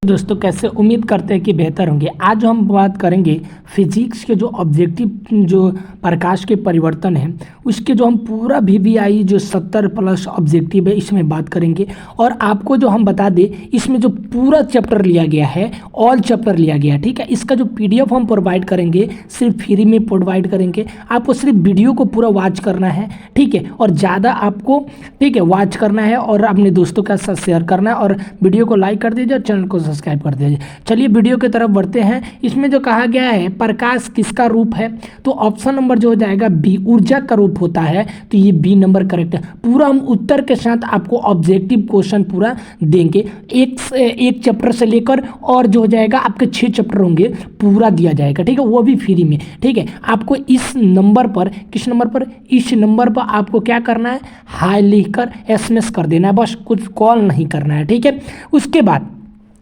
दोस्तों कैसे उम्मीद करते हैं कि बेहतर होंगे। आज हम बात करेंगे फिजिक्स के जो ऑब्जेक्टिव जो प्रकाश के परिवर्तन है उसके जो हम पूरा वीवीआई जो 70 प्लस ऑब्जेक्टिव है इसमें बात करेंगे। और आपको जो हम बता दें इसमें जो पूरा चैप्टर लिया गया है, ऑल चैप्टर लिया गया है, ठीक है। इसका जो पीडीएफ हम प्रोवाइड करेंगे सिर्फ फ्री में प्रोवाइड करेंगे। आपको सिर्फ वीडियो को पूरा वॉच करना है, ठीक है, और ज़्यादा आपको ठीक है वॉच करना है और अपने दोस्तों के साथ शेयर करना है और वीडियो को लाइक कर दीजिए और चैनल को सब्सक्राइब कर दीजिए। चलिए वीडियो की तरफ बढ़ते हैं। इसमें जो कहा गया है प्रकाश किसका रूप है, तो ऑप्शन नंबर जो हो जाएगा बी, ऊर्जा का रूप होता है, तो ये बी नंबर करेक्ट है। पूरा हम उत्तर के साथ आपको ऑब्जेक्टिव क्वेश्चन पूरा देंगे, एक चैप्टर से लेकर और जो हो जाएगा आपके 6 चैप्टर होंगे पूरा दिया जाएगा, ठीक है, वो भी फ्री में, ठीक है। आपको इस नंबर पर, किस नंबर पर, इस नंबर पर आपको क्या करना है, हाई लिखकर एसएमएस कर देना है, बस कुछ कॉल नहीं करना है, ठीक है। उसके बाद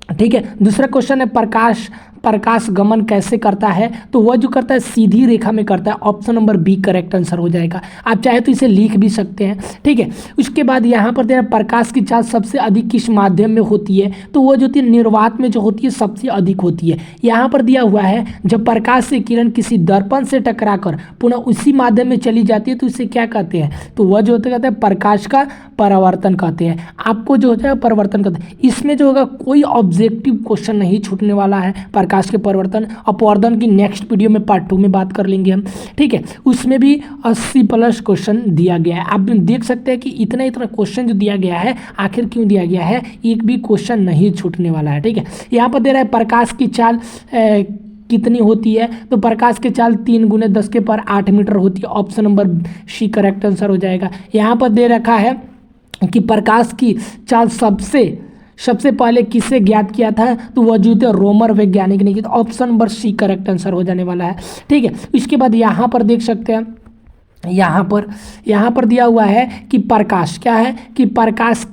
ठीक है दूसरा क्वेश्चन है प्रकाश गमन कैसे करता है, तो वह जो करता है सीधी रेखा में करता है। Option number B correct answer हो जाएगा। आप चाहे तो इसे लिख भी सकते हैं, ठीक है। उसके बाद यहाँ पर देना प्रकाश की चाल सबसे अधिक किस माध्यम में होती है, तो वह जो होती है निर्वात में जो होती है सबसे अधिक होती है। यहाँ पर दिया हुआ है जब प्रकाश से किरण किसी दर्पण से टकराकर पुनः उसी माध्यम में चली जाती है तो इसे क्या कहते हैं, तो वह जो होता कहते हैं प्रकाश का परावर्तन कहते हैं। आपको जो होता है परिवर्तन कहते हैं। इसमें जो होगा कोई ऑब्जेक्टिव क्वेश्चन नहीं छूटने वाला है। प्रकाश के परिवर्तन अपवर्तन की नेक्स्ट वीडियो में पार्ट 2 में बात कर लेंगे हम, ठीक है। उसमें भी 80 प्लस क्वेश्चन दिया गया है। आप देख सकते हैं कि इतना क्वेश्चन जो दिया गया है आखिर क्यों दिया गया है, एक भी क्वेश्चन नहीं छूटने वाला है, ठीक है। यहाँ पर दे रहा है प्रकाश की चाल कितनी होती है, तो प्रकाश की चाल 3 × 10⁸ मीटर होती है। Option number C correct answer हो जाएगा। यहाँ पर दे रखा है कि प्रकाश की चाल सबसे पहले किसे ज्ञात किया था, तो वह जो थे रोमर वैज्ञानिक ने किया। Option number C correct answer हो जाने वाला है, ठीक है। इसके बाद यहाँ पर देख सकते हैं, यहाँ पर दिया हुआ है कि प्रकाश क्या है, कि प्रकाश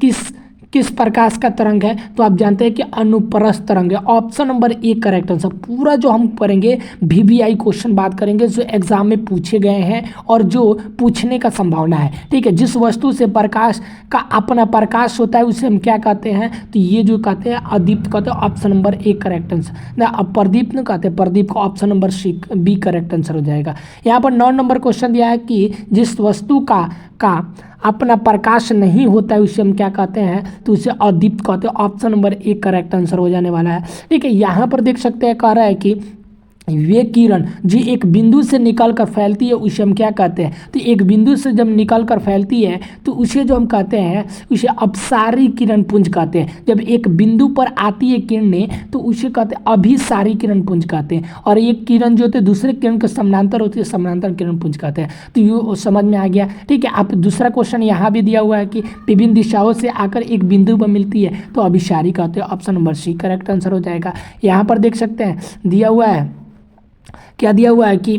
किस प्रकाश का तरंग है, तो आप जानते हैं कि अनुप्रस्थ तरंग है। Option number A correct answer. पूरा जो हम करेंगे वीवीआई क्वेश्चन बात करेंगे जो एग्जाम में पूछे गए हैं और जो पूछने का संभावना है, ठीक है। जिस वस्तु से प्रकाश का अपना प्रकाश होता है उसे हम क्या कहते हैं, तो ये जो कहते हैं अदीप्त कहते हैं। Option number A correct answer ना, अब प्रदीप न कहते हैं, प्रदीप का option number C B correct answer हो जाएगा। यहाँ पर 9 नंबर क्वेश्चन दिया है कि जिस वस्तु का अपना प्रकाश नहीं होता है उसे हम क्या कहते हैं, तो उसे अदीप्त कहते हैं। Option number A correct answer हो जाने वाला है, ठीक है। यहाँ पर देख सकते हैं कह रहा है कि वे किरण जो एक बिंदु से निकल कर फैलती है उसे हम क्या कहते हैं, तो एक बिंदु से जब निकल कर फैलती है तो उसे जो हम कहते हैं उसे अपसारी किरण पुंज कहते हैं। जब एक बिंदु पर आती है किरणें तो उसे कहते हैं अभिसारी किरण पुंज कहते हैं। और एक किरण जो होते हैं दूसरे किरण के समानांतर होती है, समानांतर किरण पुंज कहते हैं। तो ये समझ में आ गया, ठीक है। आप दूसरा क्वेश्चन यहाँ भी दिया हुआ है कि विभिन्न दिशाओं से आकर एक बिंदु पर मिलती है तो अभिसारी कहते हैं। Option number C correct answer हो जाएगा। यहाँ पर देख सकते हैं दिया हुआ है, क्या दिया हुआ है कि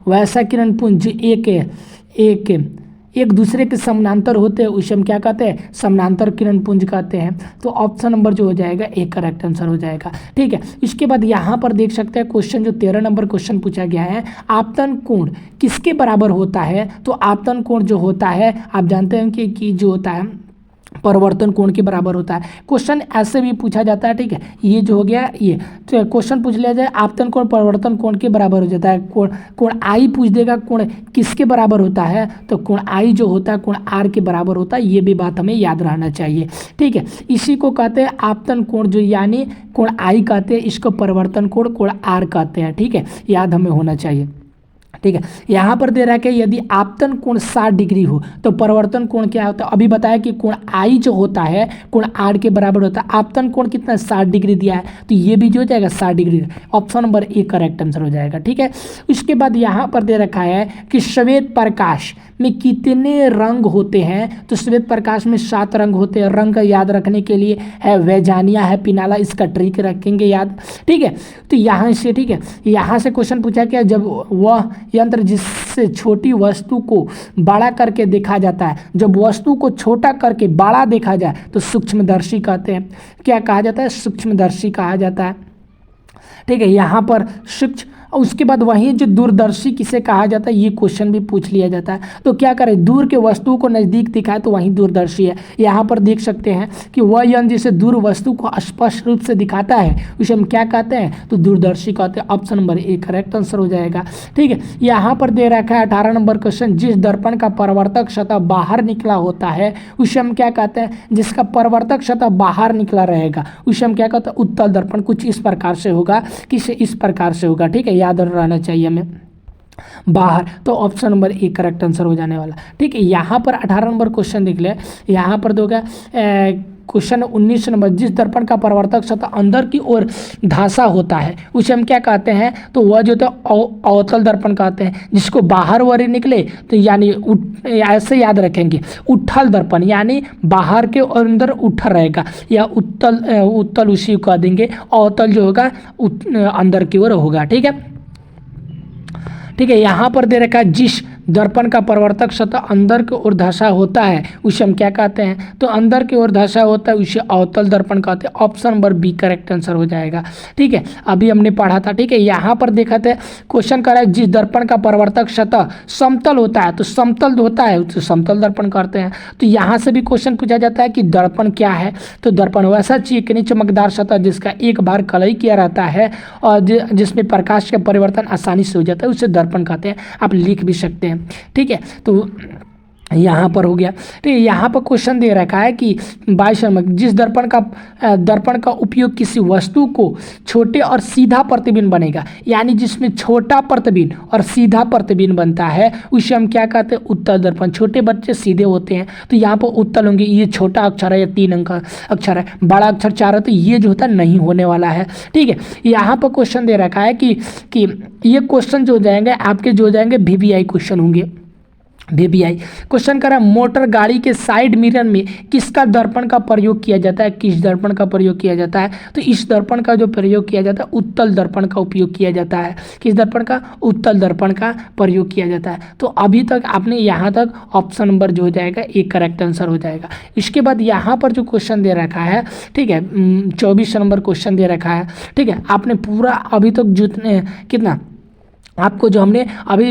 वैसा किरण पुंज एक दूसरे के समानांतर होते हैं उसे हम क्या कहते हैं, समानांतर किरण पुंज कहते हैं। तो ऑप्शन नंबर जो हो जाएगा एक करेक्ट आंसर हो जाएगा, ठीक है। इसके बाद यहाँ पर देख सकते हैं क्वेश्चन जो 13 नंबर क्वेश्चन पूछा गया है, आपतन कोण किसके बराबर होता है, तो आपतन कोण जो होता है आप जानते हैं कि जो होता है परिवर्तन कोण के बराबर होता है। क्वेश्चन ऐसे भी पूछा जाता है, ठीक है। ये जो हो गया ये तो क्वेश्चन पूछ लिया जाए आपतन कोण परिवर्तन कोण के बराबर हो जाता है। कोण आई पूछ देगा कोण किसके बराबर होता है, तो कोण आई जो होता है कोण आर के बराबर होता है। ये भी बात हमें याद रहना चाहिए, ठीक है। इसी को कहते हैं आपतन कोण, जो यानी कोण आई कहते हैं, इसको परिवर्तन कोण आर कहते हैं, ठीक है। याद हमें होना चाहिए, ठीक है। यहाँ पर दे रहा है कि यदि आपतन कोण 60 डिग्री हो तो परिवर्तन कोण क्या होता है। अभी बताया कि कोण आई जो होता है कोण आर के बराबर होता है। आपतन कोण कितना 60 डिग्री दिया है तो ये भी जो हो जाएगा 60 degree. Option number A correct answer हो जाएगा, ठीक है। उसके बाद यहाँ पर दे रखा है कि श्वेत प्रकाश में कितने रंग होते हैं, तो श्वेत प्रकाश में 7 रंग होते हैं। रंग याद रखने के लिए है वैजानिया है पिनाला, इसका ट्रिक रखेंगे याद, ठीक है। तो यहाँ से, ठीक है, यहाँ से क्वेश्चन पूछा गया जब वह यंत्र जिससे छोटी वस्तु को बड़ा करके देखा जाता है, जब वस्तु को छोटा करके बड़ा देखा जाए तो सूक्ष्मदर्शी कहते हैं। क्या कहा जाता है, सूक्ष्मदर्शी कहा जाता है, ठीक है। यहाँ पर और उसके बाद वहीं जो दूरदर्शी किसे कहा जाता है, ये क्वेश्चन भी पूछ लिया जाता है। तो क्या करें, दूर के वस्तु को नज़दीक दिखाए तो वहीं दूरदर्शी है। यहाँ पर देख सकते हैं कि वह यंत्र जिसे दूर वस्तु को स्पष्ट रूप से दिखाता है उसे हम क्या कहते हैं, तो दूरदर्शी कहते हैं। Option number A correct answer हो जाएगा। ठीक है, यहाँ पर दे रखा है 18 नंबर क्वेश्चन, जिस दर्पण का परावर्तक सतह बाहर निकला होता है उसे हम क्या कहते हैं, जिसका परावर्तक सतह बाहर निकला रहेगा उसे हम क्या कहते हैं, उत्तल दर्पण। कुछ इस प्रकार से होगा, किसे इस प्रकार से होगा। ठीक है, याद रहना चाहिए हमें बाहर। तो option number A correct answer हो जाने वाला। ठीक है, यहाँ पर 18 नंबर क्वेश्चन देख ले, यहाँ पर दोगे क्वेश्चन 19 नंबर, जिस दर्पण का परावर्तक सतह अंदर की ओर धंसा होता है उसे हम क्या कहते हैं, तो वह जो अवतल दर्पण कहते हैं। जिसको बाहर वरी निकले तो यानी ऐसे याद रखेंगे, उठल दर्पण यानी बाहर के और अंदर उठा रहेगा, या उत्तल उसी को कह देंगे। अवतल जो होगा अंदर की ओर होगा। ठीक है, ठीक है, यहाँ पर दे रखा है, जिस दर्पण का परावर्तक सतह अंदर की ओर धंसा होता है उसे हम क्या कहते हैं, तो अंदर की ओर धंसा होता है उसे अवतल दर्पण कहते हैं। Option number B correct answer हो जाएगा। ठीक है, अभी हमने पढ़ा था। ठीक है, यहाँ पर देखा था क्वेश्चन कर रहा है, जिस दर्पण का परावर्तक सतह समतल होता है, तो समतल होता है तो समतल दर्पण करते हैं। तो यहाँ से भी क्वेश्चन पूछा जाता है कि दर्पण क्या है, तो दर्पण वैसा चिकनी चमकदार सतह जिसका एक बार कलई किया रहता है और जिसमें प्रकाश का परिवर्तन आसानी से हो जाता है उसे दर्पण कहते हैं। आप लिख भी सकते हैं। ठीक है, तो यहाँ पर हो गया। तो यहाँ पर क्वेश्चन दे रखा है कि 22 नंबर, जिस दर्पण का उपयोग किसी वस्तु को छोटे और सीधा प्रतिबिंब बनेगा, यानी जिसमें छोटा प्रतिबिंब और सीधा प्रतिबिंब बनता है उसे हम क्या कहते हैं, उत्तल दर्पण। छोटे बच्चे सीधे होते हैं तो यहाँ पर उत्तल होंगे। ये छोटा अक्षर है या 3 अंक का अक्षर है, बड़ा अक्षर 4 है तो ये जो होता है नहीं होने वाला है। ठीक है, यहाँ पर क्वेश्चन दे रखा है कि ये क्वेश्चन जो हो जाएंगे आपके, जो हो जाएंगे VVI क्वेश्चन होंगे। VVI क्वेश्चन करा, मोटर गाड़ी के साइड मिरर में किसका दर्पण का प्रयोग किया जाता है, किस दर्पण का प्रयोग किया जाता है, तो इस दर्पण का जो प्रयोग किया जाता है उत्तल दर्पण का उपयोग किया जाता है। किस दर्पण का, उत्तल दर्पण का प्रयोग किया जाता है। तो अभी तक आपने यहाँ तक ऑप्शन नंबर जो हो जाएगा एक करेक्ट आंसर हो जाएगा। इसके बाद यहाँ पर जो क्वेश्चन दे रखा है, ठीक है, 24 नंबर क्वेश्चन दे रखा है। ठीक है, आपने पूरा अभी तक जितने कितना आपको जो हमने अभी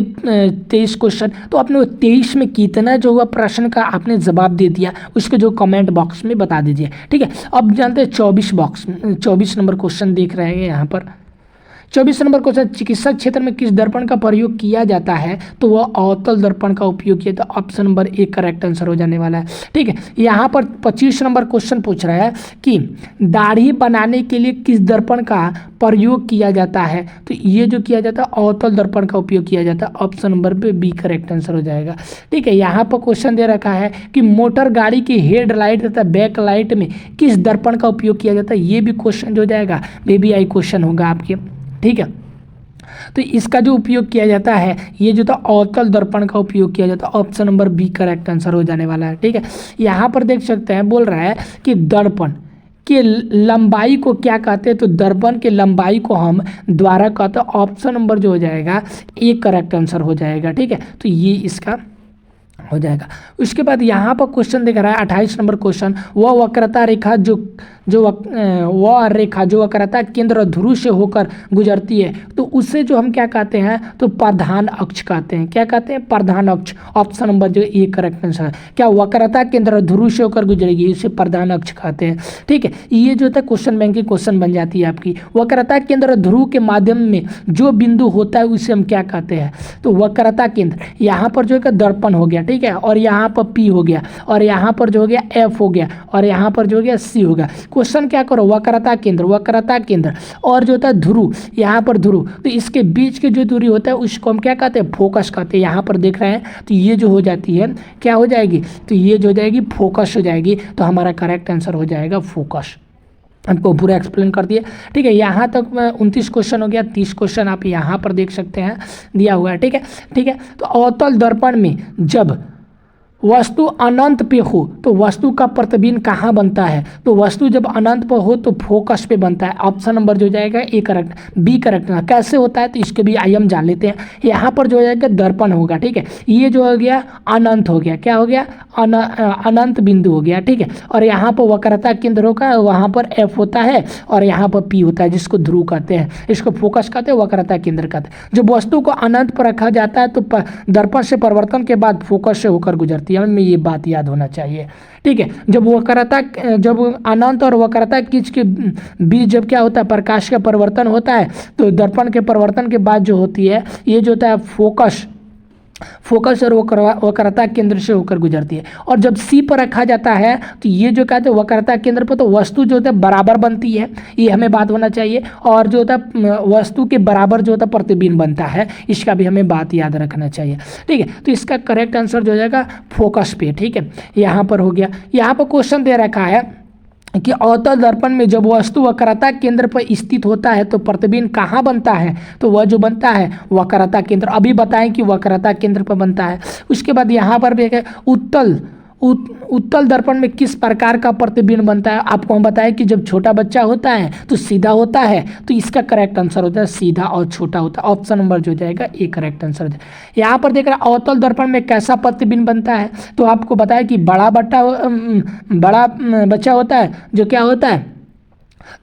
23 क्वेश्चन, तो आपने 23 में कितना जो हुआ प्रश्न का आपने जवाब दे दिया उसके जो कमेंट बॉक्स में बता दीजिए। ठीक है, अब जानते हैं 24 नंबर क्वेश्चन देख रहे हैं यहाँ पर। 24 नंबर क्वेश्चन, चिकित्सा क्षेत्र में किस दर्पण का प्रयोग किया जाता है, तो वह अवतल दर्पण का उपयोग किया। तो option number A correct answer हो जाने वाला है। ठीक है, यहाँ पर 25 नंबर क्वेश्चन पूछ रहा है कि दाढ़ी बनाने के लिए किस दर्पण का प्रयोग किया जाता है, तो ये जो किया जाता है अवतल दर्पण का उपयोग किया जाता है। ऑप्शन नंबर पे बी करेक्ट आंसर हो जाएगा। ठीक है, यहाँ पर क्वेश्चन दे रखा है कि मोटर गाड़ी की हेडलाइट तथा बैक लाइट में किस दर्पण का उपयोग किया जाता है, ये भी क्वेश्चन जो हो जाएगा VVI क्वेश्चन होगा आपके। ठीक है, तो इसका जो उपयोग किया जाता है ये जो था अवतल दर्पण का उपयोग किया जाता है। Option number B correct answer हो जाने वाला है। ठीक है, यहाँ पर देख सकते हैं बोल रहा है कि दर्पण के लंबाई को क्या कहते हैं, तो दर्पण के लंबाई को हम द्वारा कहते हैं। ऑप्शन नंबर जो हो जाएगा ए करेक्ट आंसर हो जाएगा। ठीक है, तो ये इसका हो जाएगा। उसके बाद यहाँ पर क्वेश्चन दिख रहा है 28 नंबर क्वेश्चन, वह वक्रता रेखा वह रेखा जो वक्रता केंद्र ध्रुव से होकर गुजरती है, तो उसे जो हम क्या कहते हैं, तो प्रधान अक्ष कहते हैं। क्या कहते हैं, प्रधान अक्ष। ऑप्शन नंबर जो ए करेक्ट आंसर है। क्या वक्रता केंद्र ध्रुव से होकर गुजरेगी, इसे प्रधान अक्ष कहते हैं। ठीक है, ये जो है क्वेश्चन बैंक की क्वेश्चन बन जाती है आपकी। वक्रता केंद्र ध्रुव के माध्यम में जो बिंदु होता है उसे हम क्या कहते हैं, तो वक्रता केंद्र। यहाँ पर जो है दर्पण हो गया, ठीक है, और यहाँ पर P हो गया, और यहाँ पर जो हो गया F हो गया, और यहाँ पर जो हो गया C हो गया। क्वेश्चन क्या करो, वक्रता केंद्र और जो होता है ध्रुव, यहाँ पर ध्रुव, तो इसके बीच की जो दूरी होता है उसको हम क्या कहते हैं, फोकस कहते हैं। यहाँ पर देख रहे हैं तो ये जो हो जाती है क्या हो जाएगी, तो ये जो हो जाएगी फोकस हो जाएगी। तो हमारा करेक्ट आंसर हो जाएगा फोकस। हमको पूरा एक्सप्लेन कर दिए। ठीक है, यहाँ तक 29 क्वेश्चन हो गया। 30 क्वेश्चन आप यहाँ पर देख सकते हैं दिया हुआ है। ठीक है, ठीक है, तो अवतल दर्पण में जब वस्तु अनंत पे हो तो वस्तु का प्रतिबिंब कहाँ बनता है, तो वस्तु जब अनंत पर हो तो फोकस पे बनता है। ऑप्शन नंबर जो जाएगा ए करेक्ट, बी करेक्ट। कैसे होता है तो इसके भी आइए हम जान लेते हैं। यहाँ पर जो हो जाएगा दर्पण होगा, ठीक है, ये जो हो गया अनंत हो गया, क्या हो गया अनंत बिंदु हो गया, ठीक है। और यहाँ पर वक्रता केंद्र होगा, वहाँ पर एफ होता है और यहाँ पर पी होता है जिसको ध्रुव कहते हैं, इसको फोकस कहते हैं, वक्रता केंद्र कहते हैं। जब वस्तु को अनंत पर रखा जाता है तो दर्पण से परिवर्तन के बाद फोकस से होकर गुजरती है, हमें ये बात याद होना चाहिए, ठीक है। जब अनंत और वक्रता किच के बीच जब क्या होता है प्रकाश का परिवर्तन होता है तो दर्पण के परिवर्तन के बाद जो होती है ये जो होता है फोकस और वक्रता केंद्र से होकर गुजरती है। और जब सी पर रखा जाता है तो ये जो कहते हैं वक्रता केंद्र पर तो वस्तु जो होता है बराबर बनती है, ये हमें बात होना चाहिए। और जो होता है वस्तु के बराबर जो होता है प्रतिबिंब बनता है, इसका भी हमें बात याद रखना चाहिए, ठीक है। तो इसका करेक्ट आंसर जो हो जाएगा फोकस पे, ठीक है। यहाँ पर हो गया। यहाँ पर क्वेश्चन दे रखा है कि अवतल दर्पण में जब वस्तु वक्रता केंद्र पर स्थित होता है तो प्रतिबिंब कहाँ बनता है, तो वह जो बनता है वक्रता केंद्र, अभी बताएं कि वक्रता केंद्र पर बनता है। उसके बाद यहाँ पर भी उत्तल दर्पण में किस प्रकार का प्रतिबिंब बनता है, आपको हम बताएं कि जब छोटा बच्चा होता है तो सीधा होता है, तो इसका करेक्ट आंसर होता है सीधा और छोटा होता है। ऑप्शन नंबर जो जाएगा ए करेक्ट आंसर हो जाएगा। यहाँ पर देख रहे हैं अवतल दर्पण में कैसा प्रतिबिंब बनता है, तो आपको बताया कि बड़ा बच्चा होता है जो क्या होता है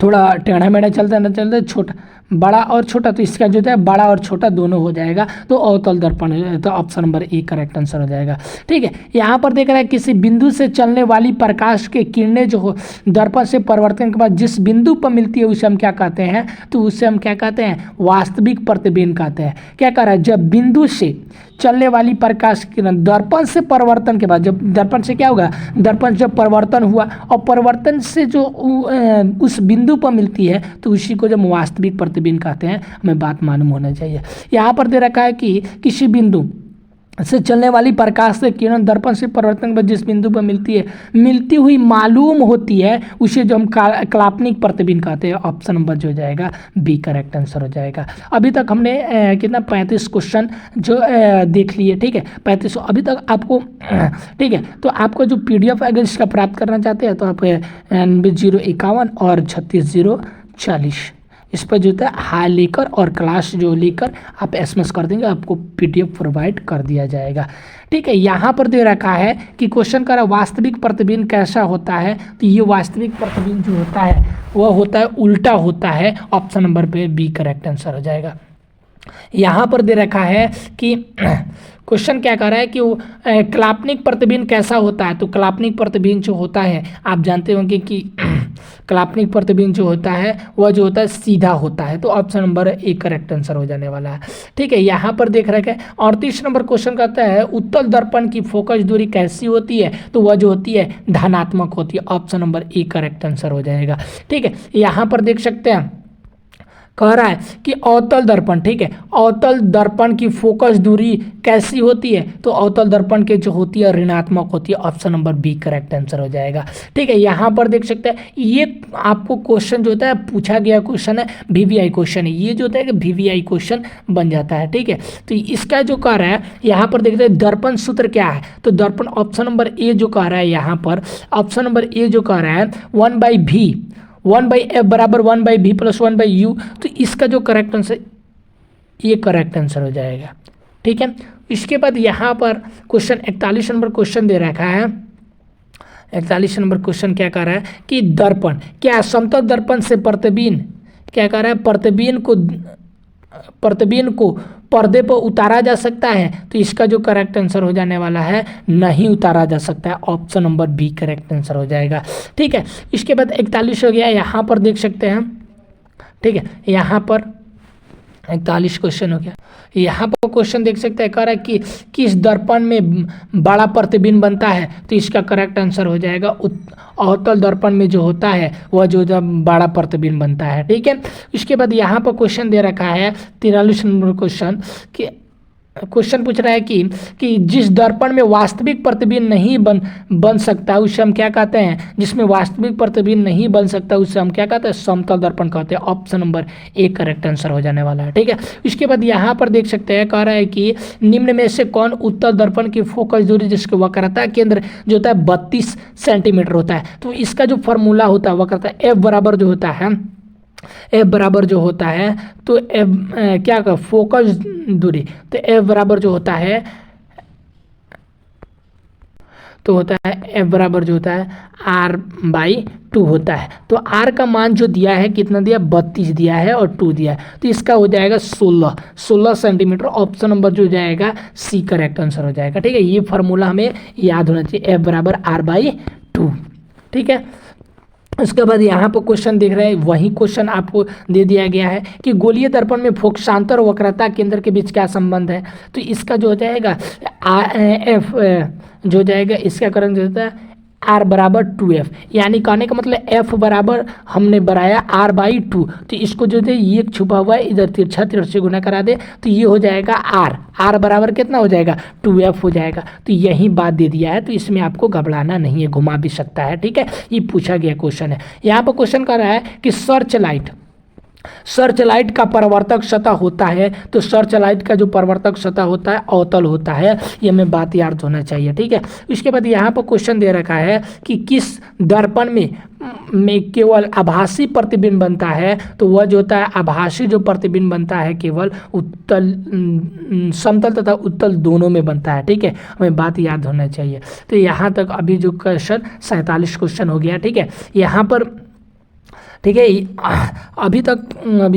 थोड़ा टेढ़ा मेढ़ा चलता न चलता, छोटा बड़ा और छोटा, तो इसका जो है बड़ा और छोटा दोनों हो जाएगा, तो अवतल दर्पण, तो option number A correct answer हो जाएगा, ठीक है। यहाँ पर देख रहा है किसी बिंदु से चलने वाली प्रकाश के किरणें जो हो दर्पण से परिवर्तन के बाद जिस बिंदु पर मिलती है उसे हम क्या कहते हैं, तो उसे हम क्या कहते हैं वास्तविक प्रतिबिंब कहते हैं। क्या कह रहा है, जब बिंदु से चलने वाली प्रकाश किरण दर्पण से परिवर्तन के बाद, जब दर्पण से क्या होगा, दर्पण जब परिवर्तन हुआ और परिवर्तन से जो उस बिंदु पर मिलती है तो उसी को जब वास्तविक प्रतिबिंब कहते हैं, हमें बात मालूम होना चाहिए। यहाँ पर दे रखा है कि किसी बिंदु से चलने वाली प्रकाश से किरण दर्पण से परिवर्तन के बाद जिस बिंदु पर मिलती हुई मालूम होती है उसे जो हम काल्पनिक प्रतिबिंब कहते हैं। ऑप्शन नंबर जो जाएगा बी करेक्ट आंसर हो जाएगा। अभी तक हमने कितना 35 क्वेश्चन जो देख लिए, ठीक है, 35 अभी तक आपको, ठीक है। तो आपको जो PDF अगर इसका प्राप्त करना चाहते हैं तो आप 9051 और 36040 इस पर जो है हाई लेकर और क्लास जो लेकर आप SMS कर देंगे, आपको PDF प्रोवाइड कर दिया जाएगा, ठीक है। यहाँ पर दे रखा है कि क्वेश्चन का वास्तविक प्रतिबिंब कैसा होता है, तो ये वास्तविक प्रतिबिंब जो होता है वह होता है उल्टा होता है। ऑप्शन नंबर पे बी करेक्ट आंसर हो जाएगा। यहाँ पर दे रखा है कि क्वेश्चन क्या कर रहा है कि वो काल्पनिक प्रतिबिंब कैसा होता है, तो काल्पनिक प्रतिबिंब जो होता है आप जानते होंगे कि काल्पनिक प्रतिबिंब जो होता है वह जो होता है सीधा होता है, तो option number A correct answer हो जाने वाला है, ठीक है। यहाँ पर देख रखे 38 नंबर क्वेश्चन कहता है उत्तल दर्पण की फोकस दूरी कैसी होती है, तो वह जो होती है धनात्मक होती है। Option number A correct answer हो जाएगा, ठीक है। यहाँ पर देख सकते हैं कह रहा है कि अवतल दर्पण, ठीक है, अवतल दर्पण की फोकस दूरी कैसी होती है, तो अवतल दर्पण के जो होती है ऋणात्मक होती है। Option number B correct answer हो जाएगा, ठीक है। यहाँ पर देख सकते हैं ये आपको क्वेश्चन जो होता है पूछा गया क्वेश्चन है, VVI क्वेश्चन है, ये जो होता है कि VVI क्वेश्चन बन जाता है, ठीक है। तो इसका जो कह रहा है यहाँ पर देखते हैं दर्पण सूत्र क्या है, तो दर्पण ऑप्शन नंबर ए जो कह रहा है, यहाँ पर ऑप्शन नंबर ए जो कह रहा है 1/V 1/F बराबर 1/V प्लस 1/U, तो इसका जो करेक्ट आंसर ये करेक्ट आंसर हो जाएगा, ठीक है। इसके बाद यहाँ पर क्वेश्चन 41 नंबर क्वेश्चन दे रखा है। 41 नंबर क्वेश्चन क्या कह रहा है कि दर्पण क्या समतल दर्पण से प्रतिबिंब क्या कह रहा है प्रतिबिंब को पर्दे पर उतारा जा सकता है, तो इसका जो करेक्ट आंसर हो जाने वाला है नहीं उतारा जा सकता है। Option number B correct answer हो जाएगा, ठीक है। इसके बाद 41 हो गया, यहाँ पर देख सकते हैं, ठीक है, यहाँ पर 41 क्वेश्चन हो गया। यहाँ पर क्वेश्चन देख सकते हैं कह रहा है कि किस दर्पण में बड़ा प्रतिबिंब बनता है, तो इसका करेक्ट आंसर हो जाएगा अवतल दर्पण में जो होता है वह जो जब बड़ा प्रतिबिंब बनता है, ठीक है। इसके बाद यहाँ पर क्वेश्चन दे रखा है 43 नंबर क्वेश्चन कि क्वेश्चन पूछ रहा है कि जिस दर्पण में वास्तविक प्रतिबिंब नहीं बन सकता उसे हम क्या कहते हैं, जिसमें वास्तविक प्रतिबिंब नहीं बन सकता उसे हम क्या कहते हैं, समतल दर्पण कहते हैं। Option number A correct answer हो जाने वाला है। ठीक है, इसके बाद यहाँ पर देख सकते हैं, कह रहा है कि निम्न में से कौन उत्तल दर्पण की फोकस दूरी जिसके वक्रता केंद्र जो होता है 32 सेंटीमीटर होता है। तो इसका जो फॉर्मूला होता है वक्रता एफ बराबर जो होता है, एफ बराबर जो होता है तो एफ क्या का फोकस दूरी, तो एफ बराबर जो होता है तो होता है एफ बराबर जो होता है r/2 होता है। तो r का मान जो दिया है कितना दिया, 32 दिया है और 2 दिया है, तो इसका हो जाएगा 16 सेंटीमीटर। ऑप्शन नंबर जो जाएगा सी करेक्ट आंसर हो जाएगा। ठीक है, ये फार्मूला हमें याद होना चाहिए, एफ बराबर r/2। ठीक है, उसके बाद यहाँ पर क्वेश्चन देख रहे हैं, वही क्वेश्चन आपको दे दिया गया है कि गोलीय दर्पण में फोकसांतर और वक्रता केंद्र के बीच क्या संबंध है। तो इसका जो हो जाएगा एफ जो जाएगा, इसका कारण जो होता है r बराबर 2f, यानी कहने का मतलब f बराबर हमने बढ़ाया r/2, तो इसको जो है ये छुपा हुआ है इधर तिरछा से गुना करा दे तो ये हो जाएगा r बराबर कितना हो जाएगा 2f हो जाएगा। तो यही बात दे दिया है, तो इसमें आपको घबराना नहीं है, घुमा भी सकता है। ठीक है, ये पूछा गया क्वेश्चन है। यहाँ पर क्वेश्चन कर रहा है कि सर्च लाइट का परावर्तक सतह होता है, तो सर्च लाइट का जो परावर्तक सतह होता है अवतल होता है, ये हमें बात याद होना चाहिए। ठीक है, इसके बाद यहाँ पर क्वेश्चन दे रखा है कि किस दर्पण में केवल आभासी प्रतिबिंब बनता है, तो वह जो होता है आभासी जो प्रतिबिंब बनता है केवल उत्तल समतल तथा उत्तल दोनों में बनता है। ठीक है, हमें बात याद होना चाहिए। तो यहाँ तक अभी जो क्वेश्चन 47 क्वेश्चन हो गया। ठीक है, यहाँ पर ठीक है, अभी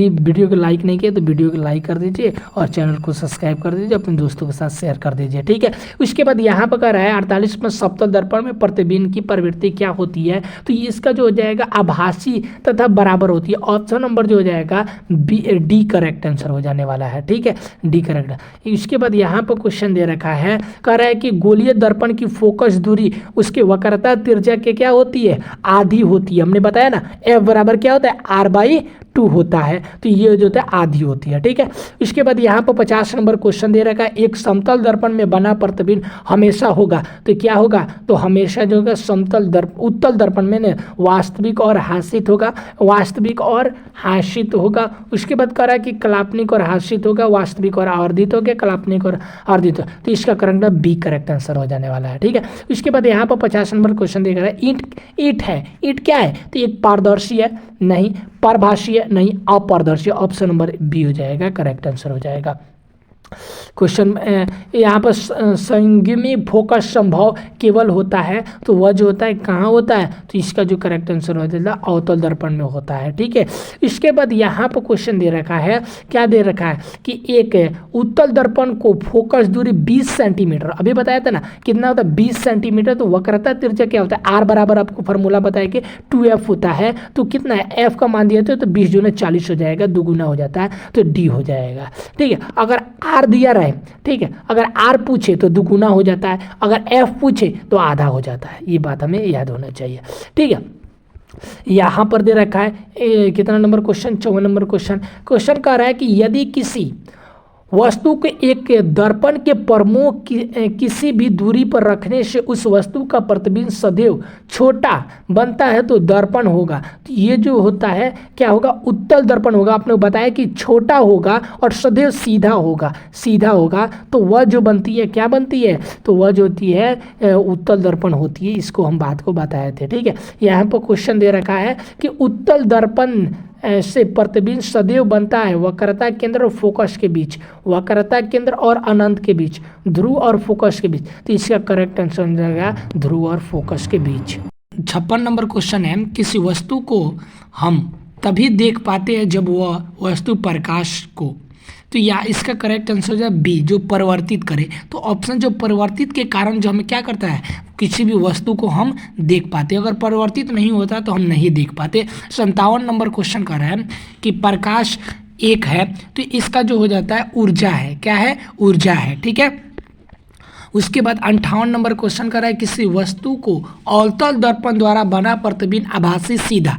वीडियो को लाइक नहीं किया तो वीडियो को लाइक कर दीजिए और चैनल को सब्सक्राइब कर दीजिए, अपने दोस्तों के साथ शेयर कर दीजिए। ठीक है, उसके बाद यहाँ पर कह रहा है 48 में समतल दर्पण में प्रतिबिंब की प्रवृत्ति क्या होती है, तो इसका जो हो जाएगा आभासी तथा बराबर होती है। ऑप्शन नंबर जो हो जाएगा डी करेक्ट आंसर हो जाने वाला है। ठीक है, डी करेक्ट। इसके बाद यहाँ पर क्वेश्चन दे रखा है, कह रहा है कि गोलीय दर्पण की फोकस दूरी उसके वक्रता त्रिज्या के क्या होती है, आधी होती है। हमने बताया ना एफ बराबर क्या होता है r/2 होता है, तो ये जो होता है आधी होती है। ठीक है, इसके बाद यहाँ पर 50 नंबर क्वेश्चन दे रखा है, एक समतल दर्पण में बना प्रतिबिंब हमेशा होगा, तो क्या होगा, तो हमेशा जो होगा उत्तल दर्पण में वास्तविक और हासित होगा, वास्तविक और हासित होगा। उसके बाद कह रहा है कि काल्पनिक और हासित होगा, वास्तविक और आवर्धित होगा, काल्पनिक और आवर्धित होगा, तो इसका करंट बी करेक्ट आंसर हो जाने वाला है। ठीक है, उसके बाद यहाँ पर 50 नंबर क्वेश्चन देख रहा है, ईंट है, ईंट क्या है, तो एक पारदर्शी है, नहीं परभाषी है, नहीं अपारदर्शी। ऑप्शन नंबर बी हो जाएगा, करेक्ट आंसर हो जाएगा। क्वेश्चन यहाँ पर संयुग्मी फोकस संभव केवल होता है, तो वह जो होता है कहाँ होता है, तो इसका जो करेक्ट आंसर हो जाएगा अवतल दर्पण में होता है। ठीक है, इसके बाद यहाँ पर क्वेश्चन दे रखा है, क्या दे रखा है कि एक उत्तल दर्पण को फोकस दूरी 20 सेंटीमीटर, अभी बताया था ना कितना होता है 20 सेंटीमीटर, तो वक्रता त्रिज्या क्या होता है r बराबर आपको फॉर्मूला बताया कि 2f होता है, तो कितना है f का मान दिया तो 20 जो 40 हो जाएगा, दुगुना हो जाता है, तो डी हो जाएगा। ठीक है, अगर r दिया रहे, ठीक है, अगर r पूछे तो दुगुना हो जाता है, अगर f पूछे तो आधा हो जाता है, ये बात हमें याद होना चाहिए। ठीक है, यहाँ पर दे रखा है कितना नंबर क्वेश्चन, 54 नंबर क्वेश्चन कह रहा है कि यदि किसी वस्तु के एक दर्पण के प्रमुख किसी भी दूरी पर रखने से उस वस्तु का प्रतिबिंब सदैव छोटा बनता है तो दर्पण होगा। तो ये जो होता है क्या होगा, उत्तल दर्पण होगा। आपने बताया कि छोटा होगा और सदैव सीधा होगा, तो वह जो बनती है क्या बनती है, तो वह जो होती है उत्तल दर्पण होती है। इसको हम बात को बताए थे। ठीक है, यहाँ पर क्वेश्चन दे रखा है कि उत्तल दर्पण से प्रतिबिंब सदैव बनता है वक्रता केंद्र और फोकस के बीच, वक्रता केंद्र और अनंत के बीच, ध्रुव और फोकस के बीच, तो इसका करेक्ट आंसर हो जाएगा ध्रुव और फोकस के बीच। 56 नंबर क्वेश्चन है, किसी वस्तु को हम तभी देख पाते हैं जब वह वस्तु प्रकाश को, तो या इसका करेक्ट आंसर हो जाए बी, जो परिवर्तित करे। तो ऑप्शन जो परिवर्तित के कारण जो हमें क्या करता है, किसी भी वस्तु को हम देख पाते, अगर परिवर्तित नहीं होता तो हम नहीं देख पाते। 57 नंबर क्वेश्चन कर रहा है कि प्रकाश एक है, तो इसका जो हो जाता है ऊर्जा है, क्या है, ऊर्जा है। ठीक है, उसके बाद 58 नंबर क्वेश्चन कर रहा है किसी वस्तु को अवतल दर्पण द्वारा बना प्रतिबिंब आभासी सीधा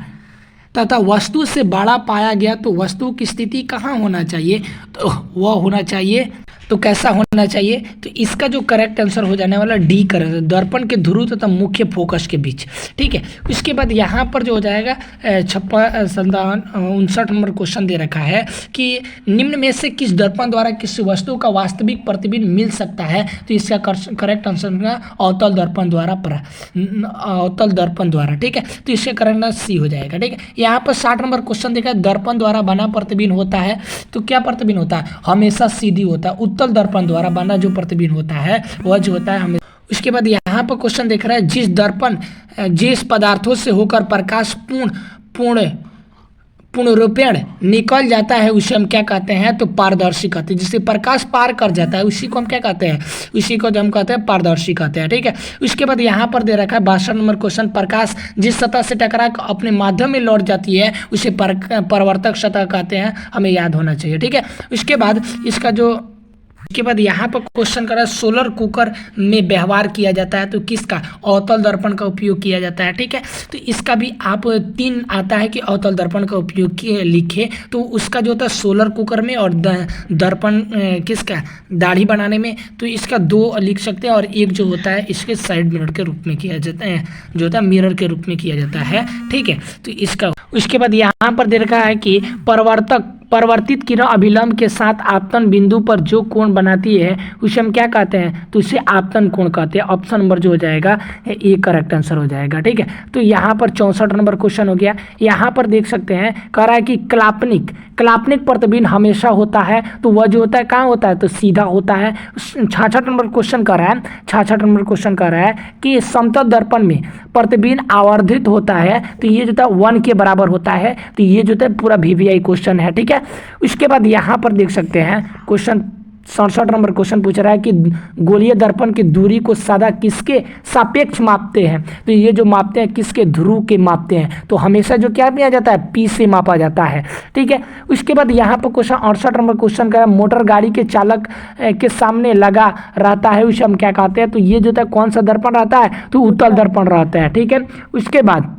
तथा वस्तु से बड़ा पाया गया तो वस्तु की स्थिति कहाँ होना चाहिए, तो वह होना चाहिए, तो कैसा होना चाहिए, तो इसका जो करेक्ट आंसर हो जाने वाला डी करेक्ट, दर्पण के ध्रुव तथा मुख्य फोकस के बीच। ठीक है, उसके बाद यहाँ पर जो हो जाएगा 59 नंबर क्वेश्चन दे रखा है कि निम्न में से किस दर्पण द्वारा किस वस्तु का वास्तविक प्रतिबिंब मिल सकता है, तो इसका करेक्ट आंसर होगा अवतल दर्पण द्वारा अवतल दर्पण द्वारा। ठीक है, तो इसका करेक्ट आंसर सी हो जाएगा। ठीक है, यहाँ पर 60 नंबर क्वेश्चन देखा है, दर्पण द्वारा बना प्रतिबिंब होता है, तो क्या प्रतिबिंब होता है, हमेशा सीधी होता है। उत्तल दर्पण द्वारा बना जो प्रतिबिंब होता है वह जो होता है हमेशा। उसके बाद यहाँ पर क्वेश्चन देख रहा है, जिस पदार्थों से होकर प्रकाश पूर्णरूपेण निकल जाता है उसे हम क्या कहते हैं, तो पारदर्शी कहते हैं। जिससे प्रकाश पार कर जाता है उसी को हम क्या कहते हैं, उसी को जो हम कहते हैं पारदर्शी कहते हैं। ठीक है, उसके बाद यहाँ पर दे रखा है 62 नंबर क्वेश्चन, प्रकाश जिस सतह से टकरा अपने माध्यम में लौट जाती है उसे परावर्तक सतह कहते हैं, हमें याद होना चाहिए। ठीक है, उसके बाद इसके बाद यहाँ पर क्वेश्चन कर रहा है, सोलर कुकर में व्यवहार किया जाता है, तो किसका, अवतल दर्पण का उपयोग किया जाता है। ठीक है, तो इसका भी आप 3 आता है कि अवतल दर्पण का उपयोग लिखे, तो उसका जो होता है सोलर कुकर में और दर्पण किसका, दाढ़ी बनाने में, तो इसका 2 लिख सकते हैं और एक जो होता है इसके साइड मिरर के रूप में किया जाता है, जो होता है मिरर के रूप में किया जाता है। ठीक है, तो इसका उसके बाद यहाँ पर दे रखा है कि परिवर्तित किरण अभिलंब के साथ आपतन बिंदु पर जो कोण बनाती है उसे हम क्या कहते हैं, तो उसे आपतन कोण कहते हैं। ऑप्शन नंबर जो हो जाएगा ए करेक्ट आंसर हो जाएगा। ठीक है, तो यहाँ पर 64 नंबर क्वेश्चन हो गया। यहाँ पर देख सकते हैं कह रहा है कि क्लापनिक प्रतिबिंब हमेशा होता है, तो वह जो होता है कहाँ होता है, तो सीधा होता है। 66 नंबर क्वेश्चन कर रहा है कि समतल दर्पण में प्रतिबिंब आवर्धित होता है, तो ये जो था 1 के बराबर होता है, तो ये जो था पूरा VVI क्वेश्चन है। ठीक है, उसके बाद यहाँ पर देख सकते हैं क्वेश्चन 67 नंबर क्वेश्चन पूछ रहा है कि गोलीय दर्पण की दूरी को सदा किसके सापेक्ष मापते हैं, तो ये जो मापते हैं किसके, ध्रुव के मापते हैं, तो हमेशा जो क्या किया जाता है, P से मापा जाता है। ठीक है, उसके बाद यहाँ पर क्वेश्चन 68 नंबर क्वेश्चन का मोटर गाड़ी के चालक के सामने लगा रहता है उसे हम क्या कहते हैं, तो ये जो है कौन सा दर्पण रहता है, तो उत्तल दर्पण रहता है। ठीक है, उसके बाद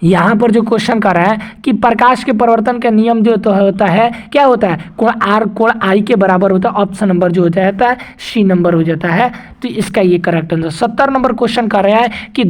यहाँ पर जो क्वेश्चन कर रहा है कि प्रकाश के परिवर्तन का नियम जो तो होता है, क्या होता है, कोण R कोण I के बराबर होता है। ऑप्शन नंबर जो हो जाता है सी नंबर हो जाता है, तो इसका ये करेक्ट आंसर। 70 नंबर क्वेश्चन कर रहा है कि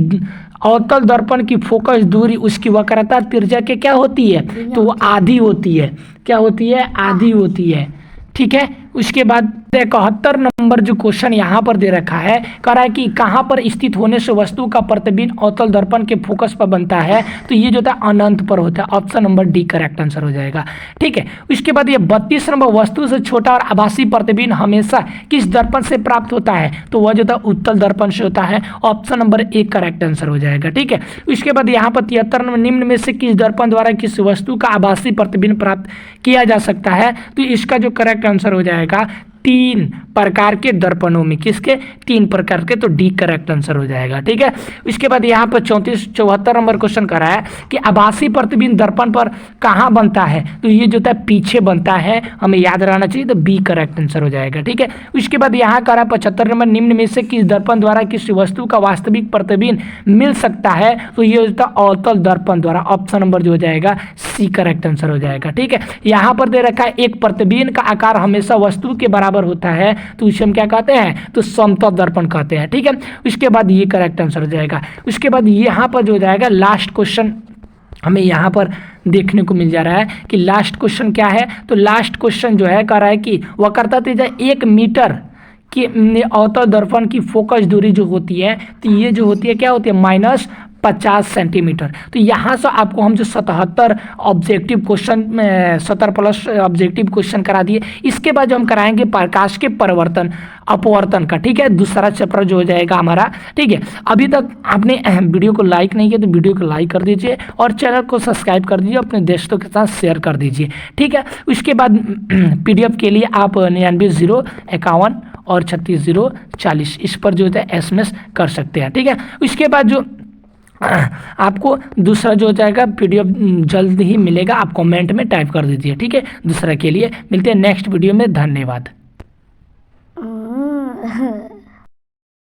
अवतल दर्पण की फोकस दूरी उसकी वक्रता त्रिज्या के क्या होती है, तो वो आधी होती है। क्या होती है, आधी होती है। ठीक है, उसके बाद 71 नंबर जो क्वेश्चन यहाँ पर दे रखा है, कह रहा है कि कहाँ पर स्थित होने से वस्तु का प्रतिबिंब अवतल दर्पण के फोकस पर बनता है, तो ये जो होता है अनंत पर होता है। Option number D correct answer हो जाएगा। ठीक है, उसके बाद ये 32 नंबर, वस्तु से छोटा और आभासी प्रतिबिंब हमेशा किस दर्पण से प्राप्त होता है, तो वह जो होता है उत्तल दर्पण से होता है। Option number A correct answer हो जाएगा। ठीक है, उसके बाद यहाँ पर 73 नंबर, निम्न में से किस दर्पण द्वारा किस वस्तु का आभासी प्रतिबिंब प्राप्त किया जा सकता है, तो इसका जो करेक्ट आंसर हो जाएगा 3 प्रकार के दर्पणों में, किसके, 3 प्रकार के, तो डी करेक्ट आंसर हो जाएगा। ठीक है, इसके बाद यहाँ पर 74 नंबर क्वेश्चन कर रहा है कि आभासी प्रतिबिंब दर्पण पर कहाँ बनता है, तो ये जो है पीछे बनता है, हमें याद रहना चाहिए, तो बी करेक्ट आंसर हो जाएगा। ठीक है, उसके बाद यहाँ कर रहा है 75 नंबर, निम्न में से किस दर्पण द्वारा किस वस्तु का वास्तविक प्रतिबिंब मिल सकता है, तो ये होता है अवतल दर्पण द्वारा। ऑप्शन नंबर जो हो जाएगा सी करेक्ट आंसर हो जाएगा। ठीक है, यहाँ पर दे रखा है एक प्रतिबिंब का आकार हमेशा वस्तु के बराबर होता है, तो इसे हम क्या कहते हैं, तो समतल दर्पण कहते हैं। ठीक है, उसके बाद ये करेक्ट आंसर हो जाएगा। उसके बाद यहाँ पर जो हो जाएगा लास्ट क्वेश्चन हमें यहाँ पर देखने को मिल जा रहा है कि लास्ट क्वेश्चन क्या है, तो लास्ट क्वेश्चन जो है कह रहा है कि वक्रता त्रिज्या 1 मीटर कि अवतल दर्पण की फोकस दूरी जो होती है, तो ये जो होती है क्या होती है, -50 सेंटीमीटर। तो यहाँ से आपको हम जो 77 objective question 70 plus objective question करा दिए, इसके बाद जो हम कराएंगे प्रकाश के परिवर्तन अपवर्तन का। ठीक है, दूसरा चैप्टर जो हो जाएगा हमारा। ठीक है, अभी तक आपने वीडियो को लाइक नहीं किया तो वीडियो को लाइक कर दीजिए और चैनल को सब्सक्राइब कर दीजिए, अपने दोस्तों के साथ शेयर कर दीजिए। ठीक है, उसके बाद PDF के लिए आप 99 और 36 इस पर जो है SMS कर सकते हैं। ठीक है, उसके बाद जो आपको दूसरा जो हो जाएगा PDF जल्द ही मिलेगा, आप कमेंट में टाइप कर दीजिए। ठीक है, दूसरा के लिए मिलते हैं नेक्स्ट वीडियो में। धन्यवाद।